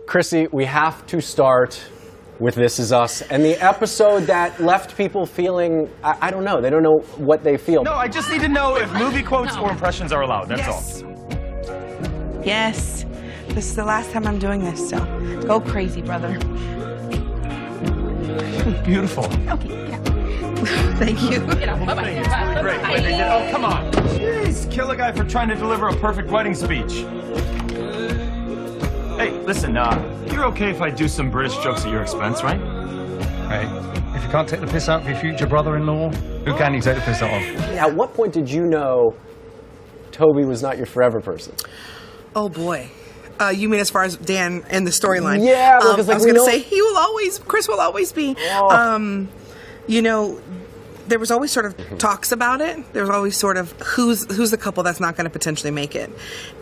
Chrissy, we have to start with This Is Us and the episode that left people feeling, I don't know, they don't know what they feel. No, I just need to know if movie quotes or impressions are allowed, that's all. Yes. This is the last time I'm doing this, so go crazy, brother. Beautiful. Okay, yeah. Thank you. Bye-bye. It's really great. Wait, they did, oh, come on. Jeez, kill a guy for trying to deliver a perfect wedding speech. Hey, listen, you're okay if I do some British jokes at your expense, right? Right. If you can't take the piss out of your future brother-in-law, who can you take the piss out of? At what point did you know Toby was not your forever person? Oh, boy. You mean as far as Dan and the storyline? Yeah, because I was going to say, Chris will always be. Oh. You know, there was always sort of talks about it. There was always sort of who's the couple that's not going to potentially make it.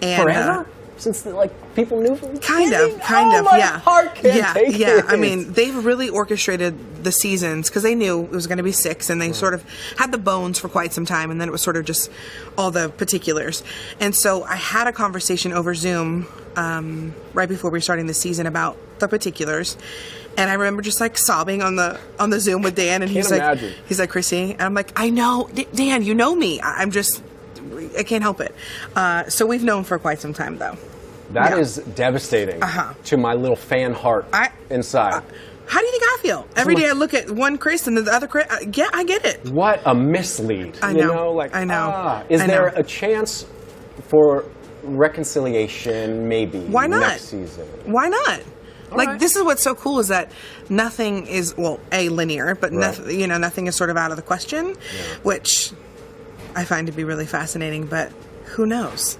And, forever? Since people knew from the beginning? Kind of, my yeah. Heart can't take it. I mean, they've really orchestrated the seasons because they knew it was going to be 6, and they sort of had the bones for quite some time, and then it was sort of just all the particulars. And so I had a conversation over Zoom right before we were starting the season about the particulars, and I remember just like sobbing on the Zoom with Dan, and he's like, Chrissy, and I'm like, I know, Dan, you know me. I can't help it. So we've known for quite some time, though. That is devastating to my little fan heart inside. How do you think I feel? Every day I look at one Chris and the other Chris. Yeah, I get it. What a mislead. I know. You know, I know. Is there a chance for reconciliation maybe next season? Why not? This is what's so cool is that nothing is, linear, but nothing is sort of out of the question, which I find to be really fascinating, but who knows?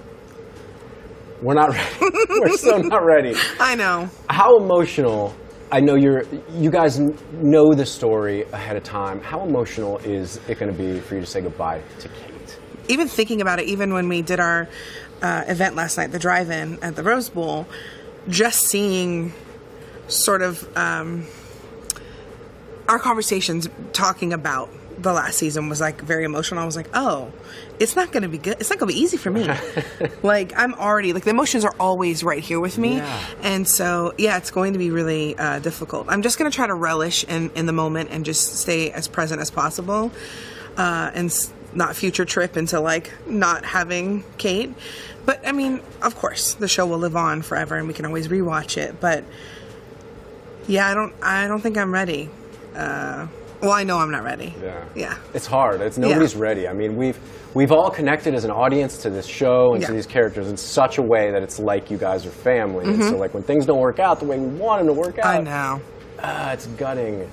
We're not ready. We're so not ready. I know. How emotional, I know you guys know the story ahead of time. How emotional is it going to be for you to say goodbye to Kate? Even thinking about it, even when we did our event last night, the drive-in at the Rose Bowl, just seeing sort of our conversations talking about the last season was like very emotional. I was like, oh, it's not going to be good. It's not going to be easy for me. I'm already, the emotions are always right here with me. Yeah. And so, it's going to be really difficult. I'm just going to try to relish in the moment and just stay as present as possible and not future trip into not having Kate. But I mean, of course, the show will live on forever and we can always rewatch it. But I don't think I'm ready. Well, I know I'm not ready. Yeah. It's hard. Nobody's ready. I mean, we've all connected as an audience to this show and to these characters in such a way that it's like you guys are family. And so, when things don't work out the way we want them to work out, I know. It's gutting.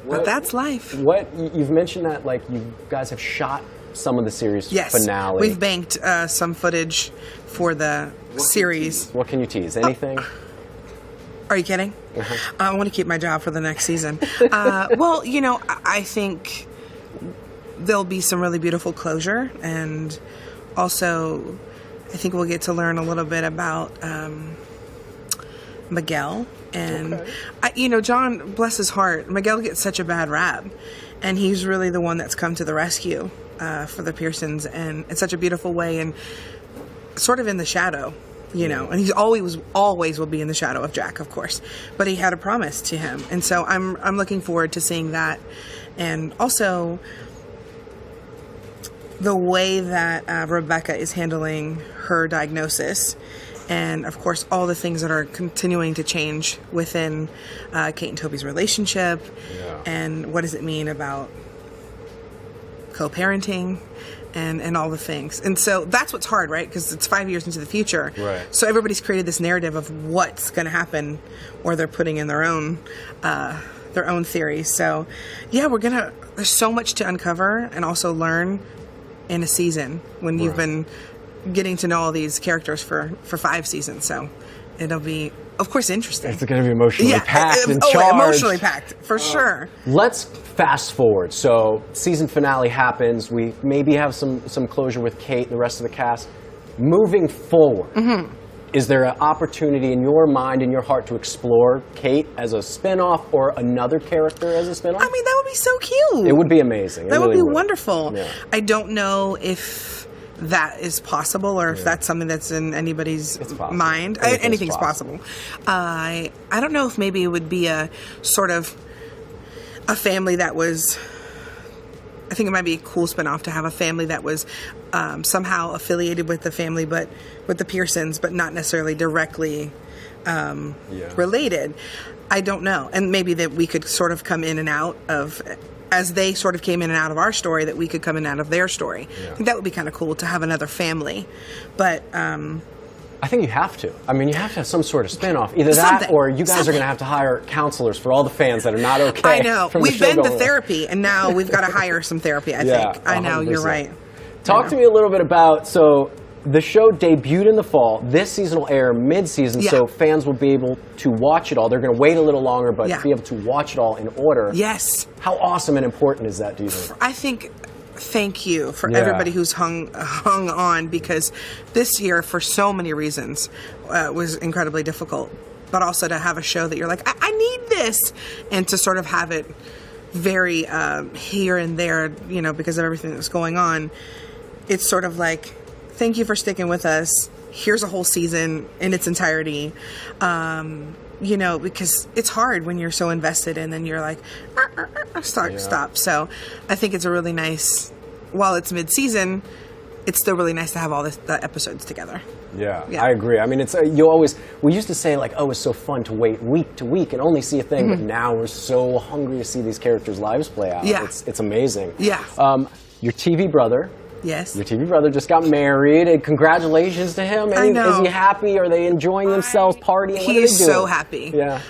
But that's life. You've mentioned that you guys have shot some of the series finale. We've banked some footage for the series. What can you tease? Anything? Are you kidding? I want to keep my job for the next season. I think there'll be some really beautiful closure, and also I think we'll get to learn a little bit about Miguel. And, John, bless his heart, Miguel gets such a bad rap, and he's really the one that's come to the rescue for the Pearsons, and in such a beautiful way, and sort of in the shadow. And he's always will be in the shadow of Jack, of course. But he had a promise to him. And so I'm looking forward to seeing that. And also the way that Rebecca is handling her diagnosis. And, of course, all the things that are continuing to change within Kate and Toby's relationship. Yeah. And what does it mean about co-parenting? And all the things. And so that's what's hard, right? Because it's 5 years into the future. Right. So everybody's created this narrative of what's going to happen, or they're putting in their own theories. So, there's so much to uncover and also learn in a season when you've been getting to know all these characters for 5 seasons. So it'll be, of course, interesting. It's going to be emotionally packed and charged. Emotionally packed, for sure. Let's fast forward. So season finale happens. We maybe have some closure with Kate and the rest of the cast. Moving forward, is there an opportunity in your mind, in your heart, to explore Kate as a spinoff or another character as a spinoff? I mean, that would be so cute. It would be amazing. That would be wonderful. Yeah. I don't know if that is possible, or if that's something that's in anybody's mind. Anything's possible. I don't know if maybe it would be a sort of a family that was. I think it might be a cool spinoff to have a family that was somehow affiliated with the family, but with the Pearsons, but not necessarily directly related. I don't know. And maybe that we could sort of come in and out of, as they sort of came in and out of our story, that we could come in and out of their story. I think that would be kind of cool to have another family. But I think you have to. I mean, you have to have some sort of spin-off. Either that or you guys are going to have to hire counselors for all the fans that are not okay. I know. We've been to therapy, and now we've got to hire some therapy, I think. I know, 100%. You're right. Talk to me a little bit about, so the show debuted in the fall. This season will air mid-season, so fans will be able to watch it all. They're going to wait a little longer, but be able to watch it all in order. Yes. How awesome and important is that, do you think? I think... Thank you for everybody who's hung on, because this year, for so many reasons, was incredibly difficult. But also to have a show that you're like, I need this, and to sort of have it very here and there, you know, because of everything that's going on. It's sort of like, thank you for sticking with us. Here's a whole season in its entirety. You know, because it's hard when you're so invested and then you're like, stop. So I think it's a really nice, while it's mid-season, it's still really nice to have all the episodes together. Yeah, I agree. I mean, it's we used to say like, oh, it's so fun to wait week to week and only see a thing, but now we're so hungry to see these characters' lives play out. Yeah. It's amazing. Yeah. Your TV brother. Yes. Your TV brother just got married, and congratulations to him. I know. Is he happy? Are they enjoying themselves, partying? He is so happy. Yeah.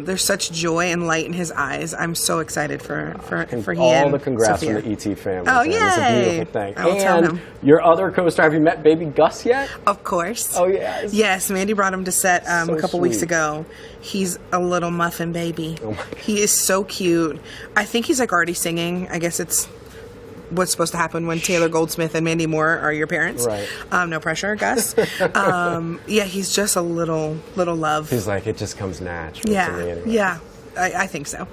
There's such joy and light in his eyes. I'm so excited for he all and the congrats Sophia. from the ET family. Oh, yay! yay! It's a beautiful thing. I will tell him. Your other co-star, have you met baby Gus yet? Of course. Oh, yes. Yes, Mandy brought him to set So a couple sweet. weeks ago. He's a little muffin baby. Oh my God. He is so cute. I think he's like already singing. I guess it's what's supposed to happen when Taylor Goldsmith and Mandy Moore are your parents. Right. No pressure, Gus. Yeah, he's just a little love. He's like, it just comes natural to me anyway. Yeah, I think so.